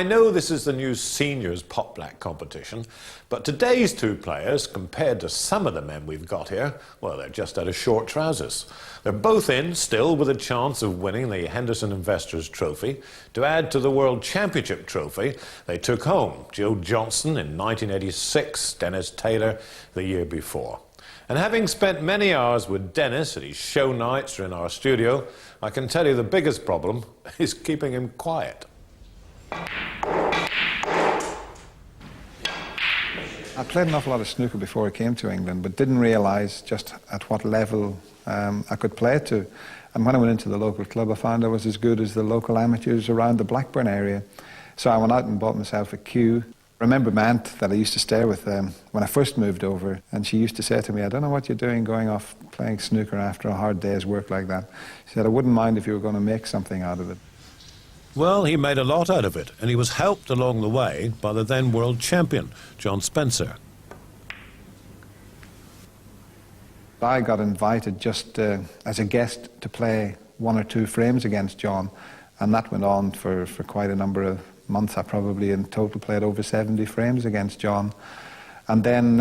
I know this is the new seniors pot black competition, but today's two players, compared to some of the men we've got here, well, they're just out of short trousers. They're both in, still with a chance of winning the Henderson Investors Trophy. To add to the World Championship trophy, they took home Joe Johnson in 1986, Dennis Taylor the year before. And having spent many hours with Dennis at his show nights or in our studio, I can tell you the biggest problem is keeping him quiet. I played an awful lot of snooker before I came to England, but didn't realise just at what level I could play it to. And when I went into the local club, I found I was as good as the local amateurs around the Blackburn area. So I went out and bought myself a cue. I remember my aunt that I used to stay with when I first moved over, and she used to say to me, "I don't know what you're doing going off playing snooker after a hard day's work like that." She said, "I wouldn't mind if you were going to make something out of it." Well, he made a lot out of it, and he was helped along the way by the then world champion, John Spencer. I got invited just as a guest to play one or two frames against John, and that went on for quite a number of months. I probably in total played over 70 frames against John. And then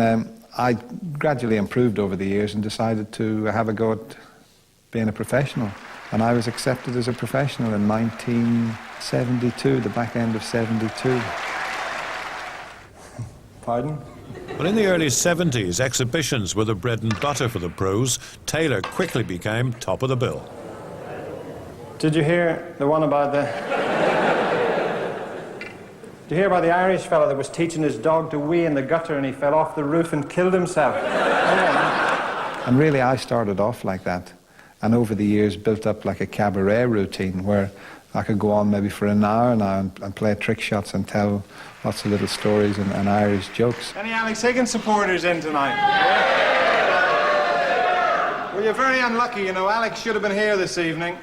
I gradually improved over the years and decided to have a go at being a professional. And I was accepted as a professional in 1972, the back end of 72. Pardon? But in the early 70s, exhibitions were the bread and butter for the pros. Taylor quickly became top of the bill. Did you hear the one about the... Did you hear about the Irish fellow that was teaching his dog to wee in the gutter and he fell off the roof and killed himself? And really, I started off like that, and over the years built up like a cabaret routine where I could go on maybe for an hour now and play trick shots and tell lots of little stories and Irish jokes. Any Alex Higgins supporters in tonight? Well, you're very unlucky, you know. Alex should have been here this evening,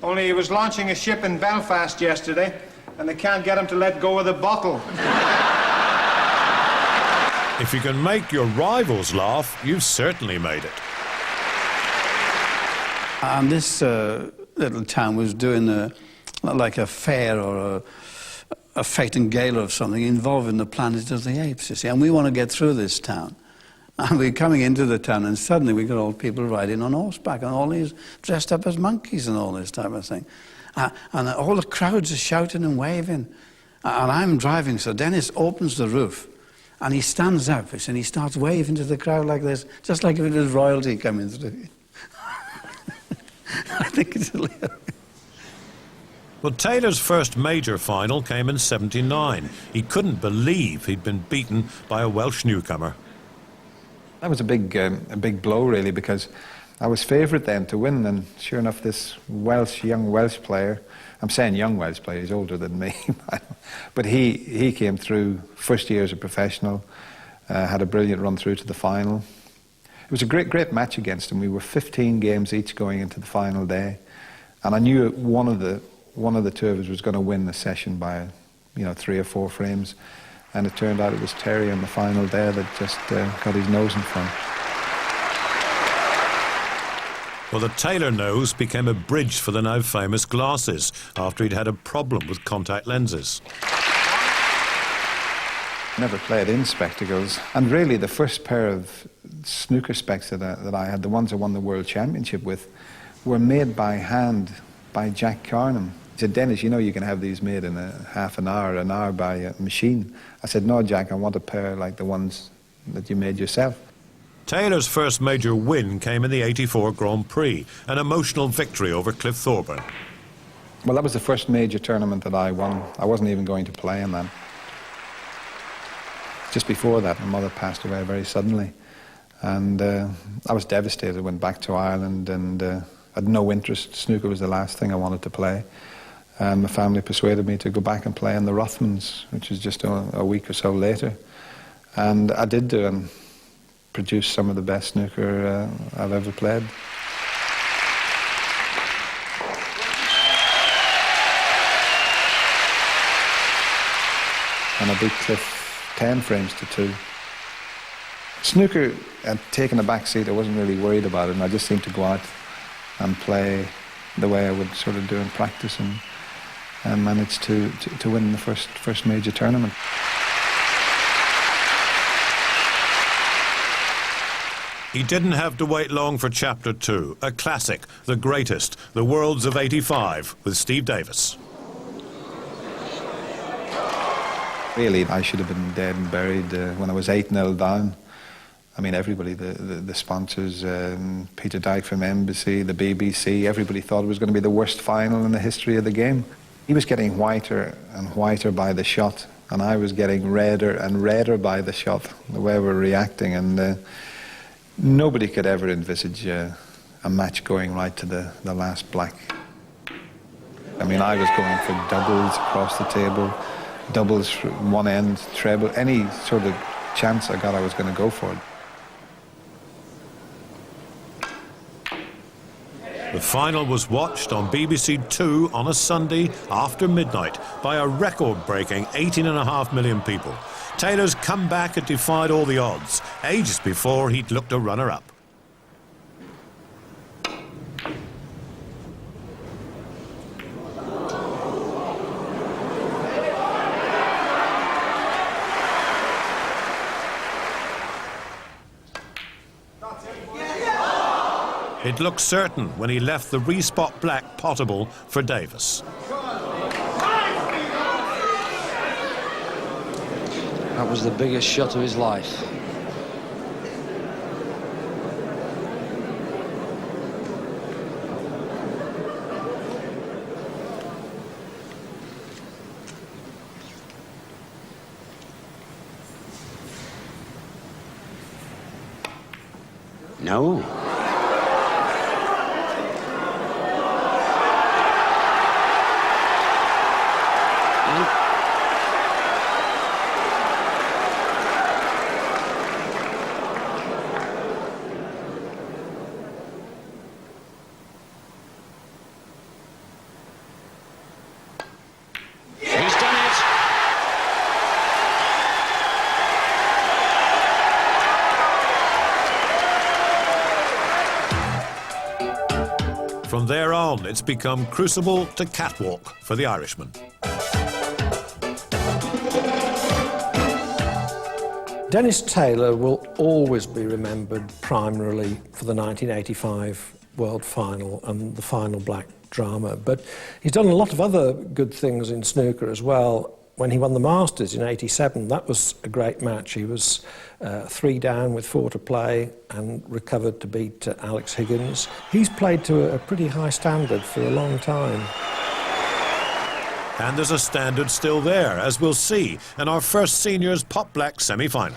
only he was launching a ship in Belfast yesterday, and they can't get him to let go of the bottle. If you can make your rivals laugh, you've certainly made it. And this little town was doing like a fair or a fighting gala of something involving the Planet of the Apes, you see. And we want to get through this town. And we're coming into the town, and suddenly we got all people riding on horseback and all these dressed up as monkeys and all this type of thing. And all the crowds are shouting and waving. And I'm driving, so Dennis opens the roof and he stands up and he starts waving to the crowd like this, just like if it was royalty coming through. I think it's hilarious. Well, Taylor's first major final came in '79. He couldn't believe he'd been beaten by a Welsh newcomer. That was a big blow, really, because I was favourite then to win, and sure enough, this young Welsh player, I'm saying young Welsh player, he's older than me, but he came through first year as a professional, had a brilliant run through to the final. It was a great match against him. We were 15 games each going into the final day, and I knew one of the two of us was going to win the session by, 3 or 4 frames, and it turned out it was Terry on the final day that just got his nose in front. Well, the Taylor nose became a bridge for the now famous glasses after he'd had a problem with contact lenses. Never played in spectacles, and really the first pair of snooker specs that I had, the ones I won the World Championship with, were made by hand by Jack Carnham. He said, "Dennis, you know you can have these made in half an hour by a machine." I said, "No, Jack, I want a pair like the ones that you made yourself." Taylor's first major win came in the '84 Grand Prix, an emotional victory over Cliff Thorburn. Well, that was the first major tournament that I won. I wasn't even going to play in that. Just before that, my mother passed away very suddenly, and I was devastated. I went back to Ireland and had no interest. Snooker was the last thing I wanted to play. My family persuaded me to go back and play in the Rothmans, which was just a week or so later. And I did do and produce some of the best snooker I've ever played. And I beat Cliff 10 frames to 2. Snooker had taken a back seat. I wasn't really worried about it, and I just seemed to go out and play the way I would sort of do in practice. And and managed to win the first major tournament. He didn't have to wait long for Chapter 2, a classic, the greatest, the Worlds of '85, with Steve Davis. Really, I should have been dead and buried when I was 8-0 down. I mean, everybody, the sponsors, Peter Dyke from Embassy, the BBC, everybody thought it was going to be the worst final in the history of the game. He was getting whiter and whiter by the shot, and I was getting redder and redder by the shot, the way we were reacting. And nobody could ever envisage a match going right to the last black. I mean, I was going for doubles across the table, doubles from one end, treble, any sort of chance I got, I was going to go for it. The final was watched on BBC Two on a Sunday after midnight by a record-breaking 18.5 million people. Taylor's comeback had defied all the odds, ages before he'd looked a runner-up. It looked certain when he left the respot black potable for Davis. That was the biggest shot of his life. No. From there on, it's become crucible to catwalk for the Irishman. Dennis Taylor will always be remembered primarily for the 1985 World Final and the final black drama, but he's done a lot of other good things in snooker as well. When he won the Masters in '87, that was a great match. He was 3 down with 4 to play and recovered to beat Alex Higgins. He's played to a pretty high standard for a long time. And there's a standard still there, as we'll see in our first seniors Pot Black semi-final.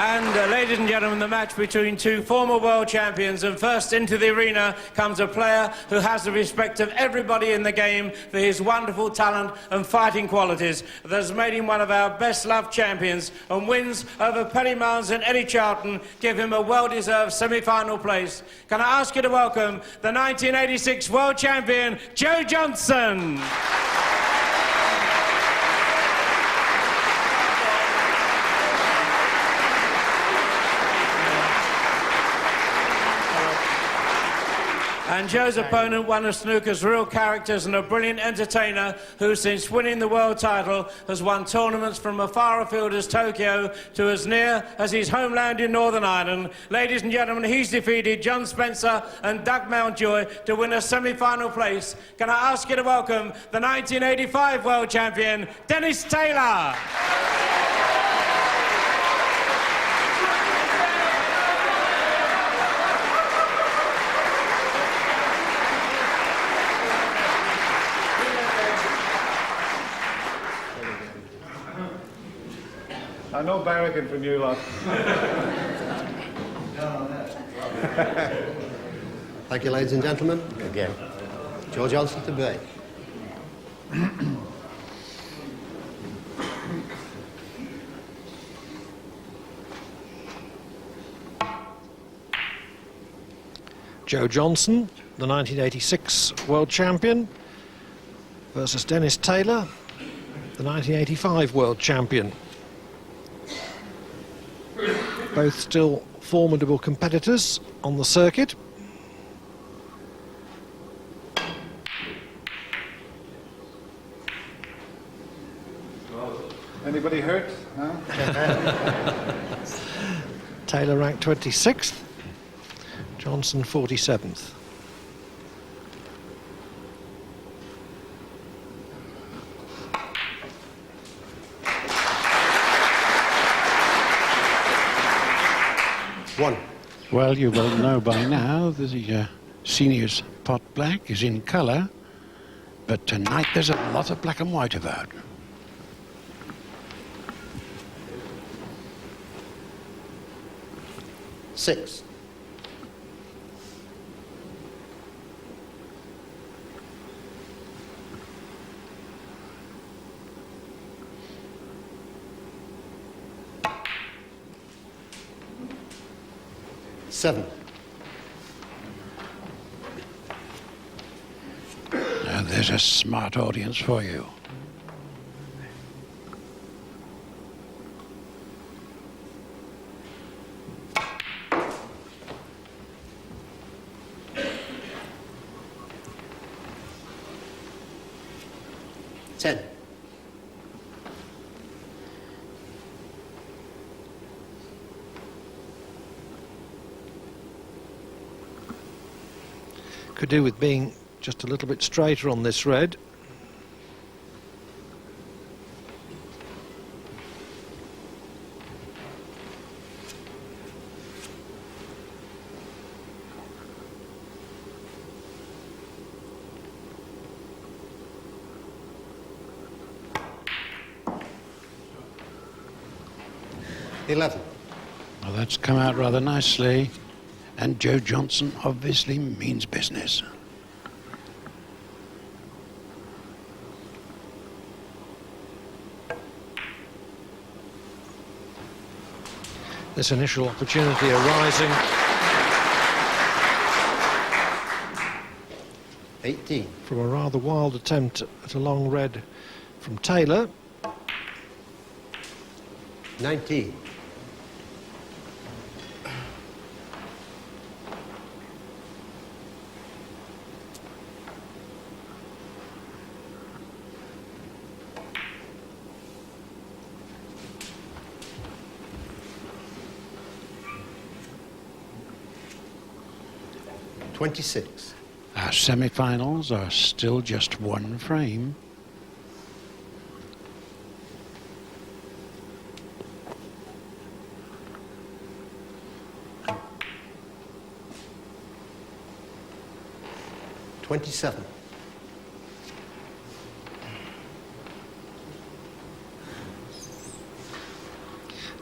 And ladies and gentlemen, the match between two former world champions, and first into the arena comes a player who has the respect of everybody in the game for his wonderful talent and fighting qualities that has made him one of our best loved champions, and wins over Perry Miles and Eddie Charlton give him a well-deserved semi-final place. Can I ask you to welcome the 1986 world champion, Joe Johnson. And Joe's opponent, one of snooker's real characters and a brilliant entertainer who, since winning the world title, has won tournaments from as far afield as Tokyo to as near as his homeland in Northern Ireland. Ladies and gentlemen, he's defeated John Spencer and Doug Mountjoy to win a semi-final place. Can I ask you to welcome the 1985 world champion, Dennis Taylor. I know barricade from you lot. Thank you, ladies and gentlemen. Again, Joe Johnson to break. Joe Johnson, the 1986 world champion, versus Dennis Taylor, the 1985 world champion. Both still formidable competitors on the circuit. Anybody hurt? No? Taylor ranked 26th, Johnson 47th. One. Well, you will know by now that the seniors pot black is in colour, but tonight there's a lot of black and white about. Six. Seven. Now there's a smart audience for you. Ten. Could do with being just a little bit straighter on this red. $11. Well, that's come out rather nicely. And Joe Johnson obviously means business. This initial opportunity arising. 18. From a rather wild attempt at a long red from Taylor. 19. $26. Our semi-finals are still just one frame. $27.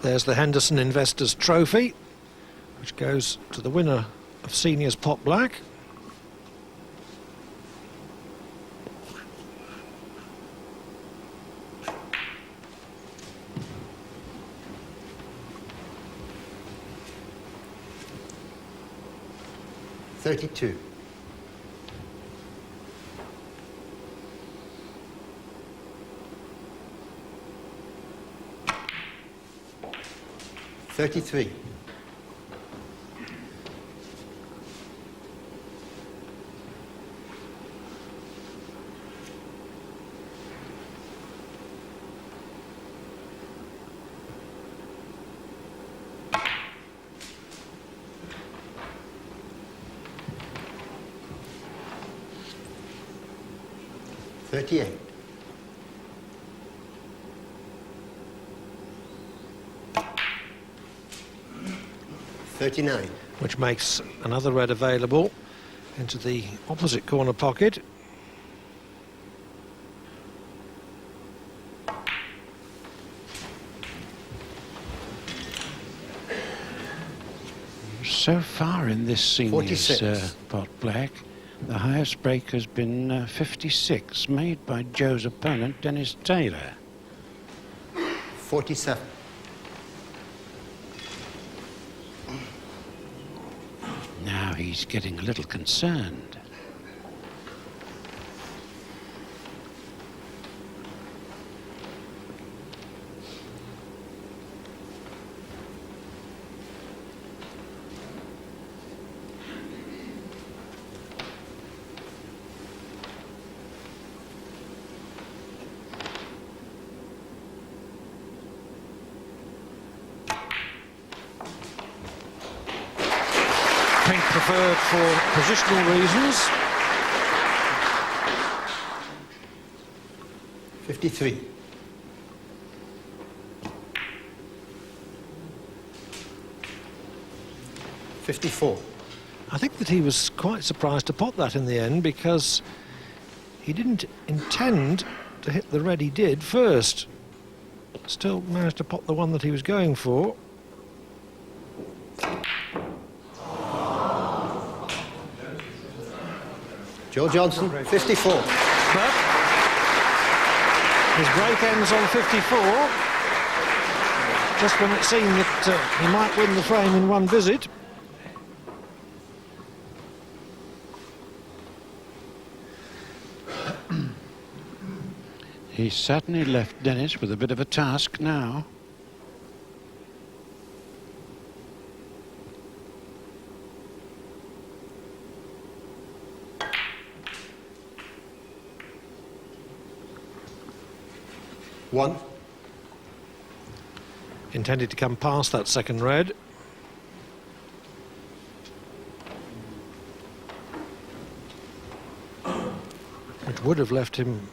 There's the Henderson Investors Trophy, which goes to the winner of Seniors Pot Black. $32. $33. $38. $39. Which makes another red available into the opposite corner pocket. So far in this seniors 46. pot black, the highest break has been 56, made by Joe's opponent, Dennis Taylor. 47. Now he's getting a little concerned. third for positional reasons. 53. 54. I think that he was quite surprised to pot that in the end because he didn't intend to hit the red he did first. Still managed to pot the one that he was going for. Joe Johnson, 54. But his break ends on 54, just when it seemed that he might win the frame in one visit. He certainly left Dennis with a bit of a task now. One. Intended to come past that second red. Which would have left him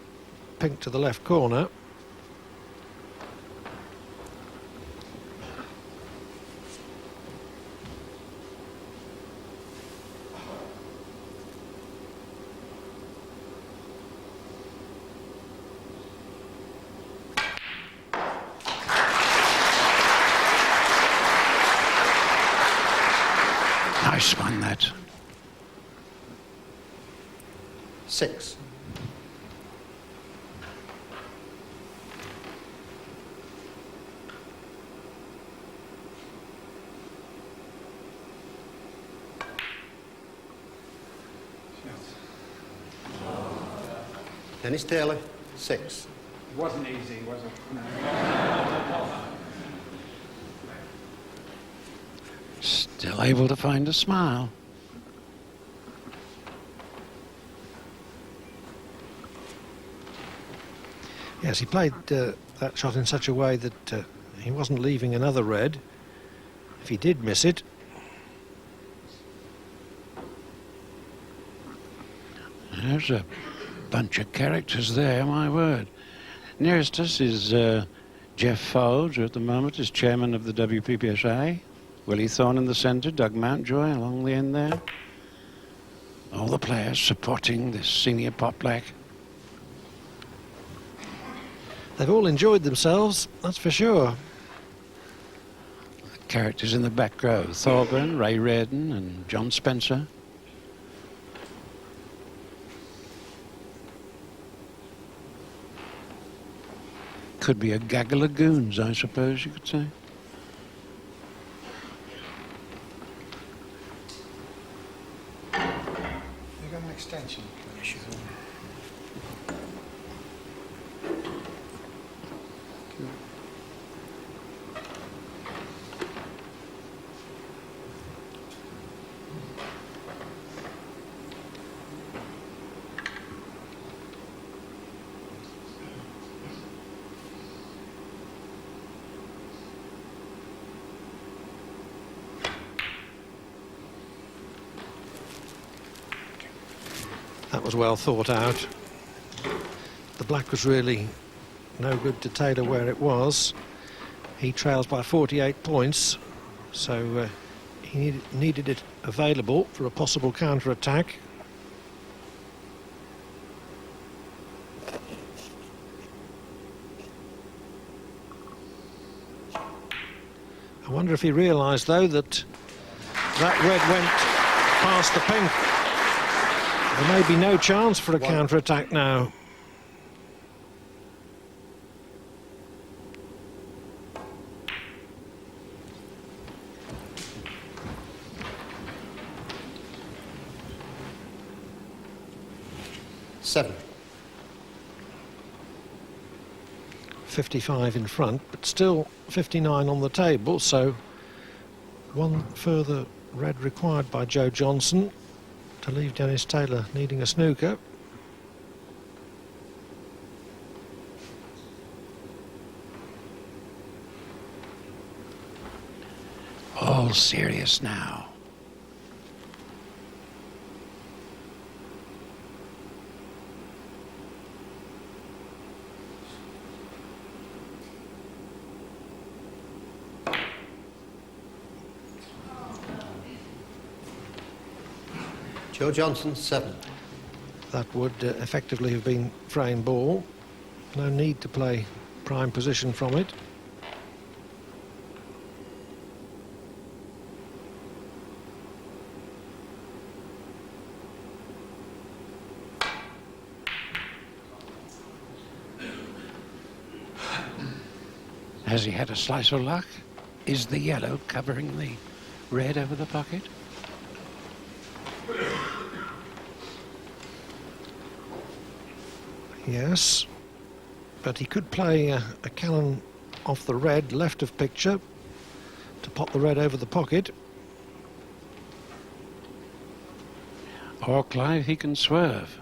pink to the left corner. Nice one, that. 6. Dennis Taylor, 6. It wasn't easy, was it? No. Still able to find a smile. Yes, he played that shot in such a way that he wasn't leaving another red. If he did miss it, There's a bunch of characters there, my word. Nearest us is Jeff Folge, who at the moment is chairman of the WPPSA. Willie Thorne in the centre, Doug Mountjoy along the end there. All the players supporting this senior pot black. they've all enjoyed themselves, that's for sure. The characters in the back row, Thorburn, Ray Reardon and John Spencer. Could be a gaggle of goons, I suppose you could say. You got an extension? Sure. That was well thought out. The black was really no good to Taylor where it was. He trails by 48 points, so he needed it available for a possible counter-attack. I wonder if he realised, though, that that red went past the pink. There may be no chance for a counter-attack now. Seven. 55 in front, but still 59 on the table, so one further red required by Joe Johnson to leave Dennis Taylor needing a snooker. All serious now. Joe Johnson, 7. That would effectively have been frame ball. No need to play prime position from it. Has he had a slice of luck? Is the yellow covering the red over the pocket? Yes, but he could play a cannon off the red, left of picture, to pop the red over the pocket. Or, Clive, he can swerve.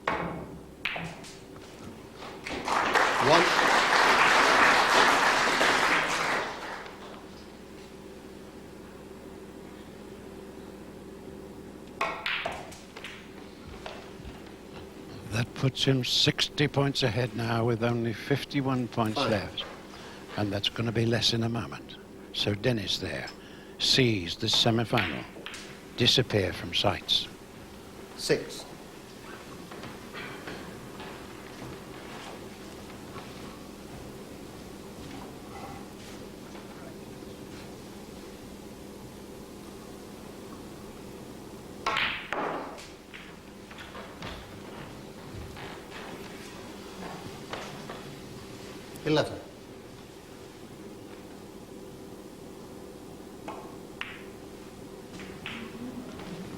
1. That puts him 60 points ahead now with only 51 points left. And that's going to be less in a moment. So Dennis there sees the semi-final disappear from sights. 6. $11.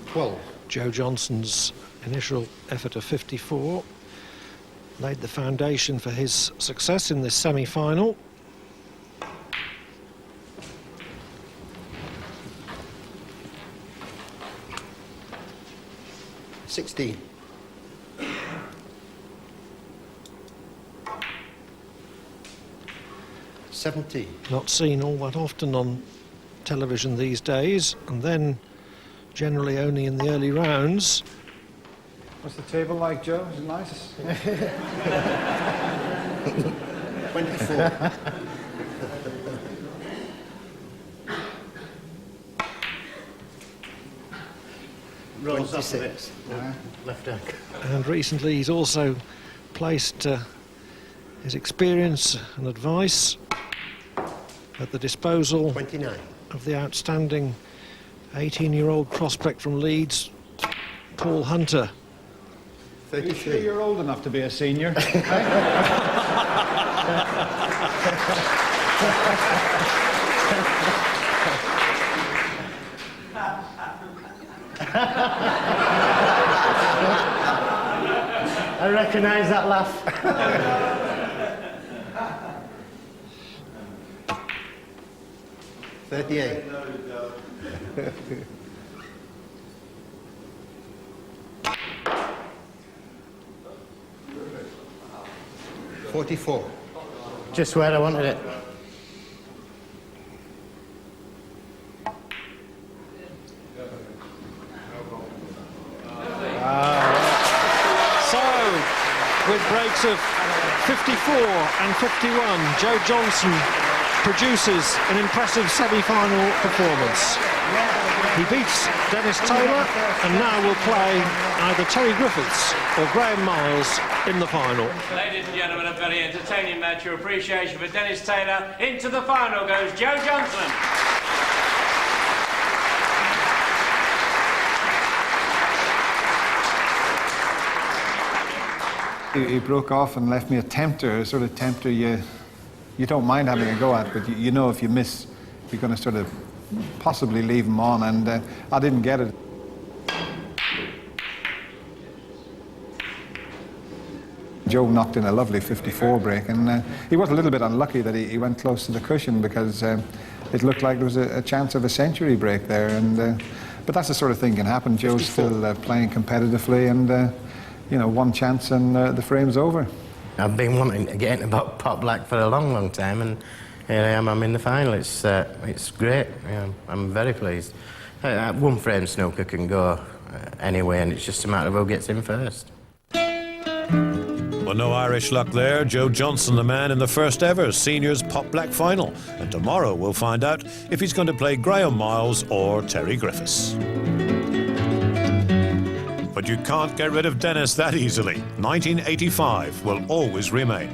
12. Joe Johnson's initial effort of 54 laid the foundation for his success in this semi-final. $16. 17. Not seen all that often on television these days, and then generally only in the early rounds. What's the table like, Joe? Is it nice? 24. Rolls off a bit. Left hand. And recently he's also placed his experience and advice at the disposal 29. of the outstanding 18-year-old prospect from Leeds, Paul Hunter. Are you 33. sure you're old enough to be a senior? I recognise that laugh. $38. $44. Just where I wanted it. So, with breaks of 54 and 51, Joe Johnson produces an impressive semi-final performance. He beats Dennis Taylor and now will play either Terry Griffiths or Graham Miles in the final. Ladies and gentlemen, a very entertaining match. Your appreciation for Dennis Taylor. Into the final goes Joe Johnson. He broke off and left me a tempter, a sort of tempter you don't mind having a go at, but you know if you miss, you're going to sort of possibly leave him on, and I didn't get it. Joe knocked in a lovely 54 break, and he was a little bit unlucky that he went close to the cushion, because it looked like there was a chance of a century break there, and but that's the sort of thing can happen. Joe's still playing competitively, and you know, one chance and the frame's over. I've been wanting to get into Pot Black for a long, long time, and here I am. I'm in the final. It's great. I'm very pleased. One frame snooker can go anyway, and it's just a matter of who gets in first. Well, no Irish luck there. Joe Johnson, the man in the first ever seniors Pot Black final. And tomorrow we'll find out if he's going to play Graham Miles or Terry Griffiths. But you can't get rid of Dennis that easily. 1985 will always remain.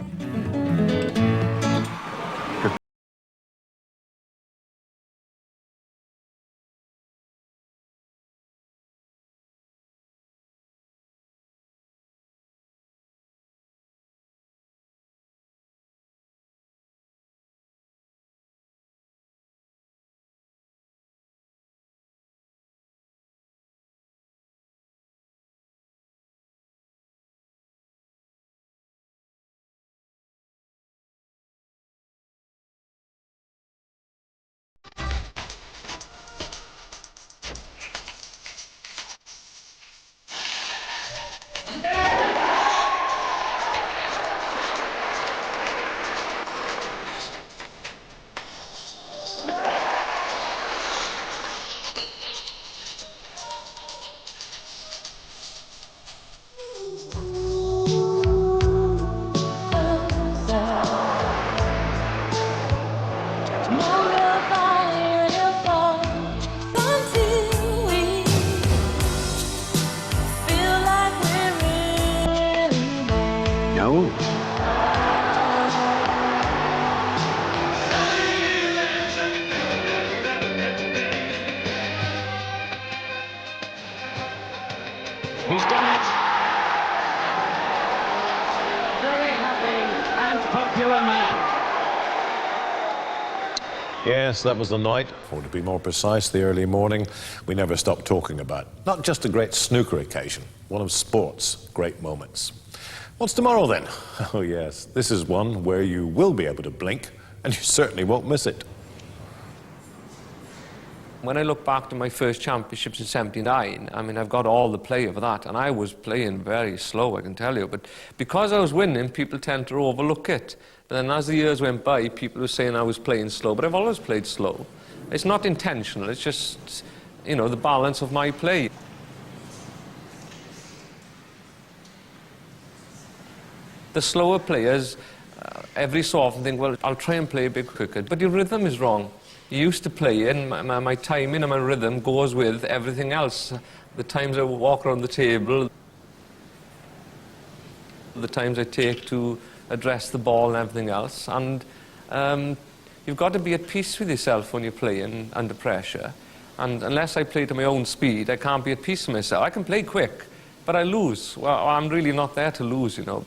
No. He's done it. Very happy and popular man. Yes, that was the night, or to be more precise, the early morning, we never stopped talking about. Not just a great snooker occasion, one of sport's great moments. What's tomorrow then? Oh yes, this is one where you will be able to blink, and you certainly won't miss it. When I look back to my first championships in '79, I mean, I've got all the play of that, and I was playing very slow, I can tell you. But because I was winning, people tend to overlook it. But then as the years went by, people were saying I was playing slow, but I've always played slow. It's not intentional, it's just, you know, the balance of my play. The slower players, every so often think, well, I'll try and play a bit quicker, but your rhythm is wrong. You used to play, and my timing and my rhythm goes with everything else. The times I walk around the table, the times I take to address the ball and everything else. And you've got to be at peace with yourself when you're playing under pressure. And unless I play to my own speed, I can't be at peace with myself. I can play quick, but I lose. Well, I'm really not there to lose, you know.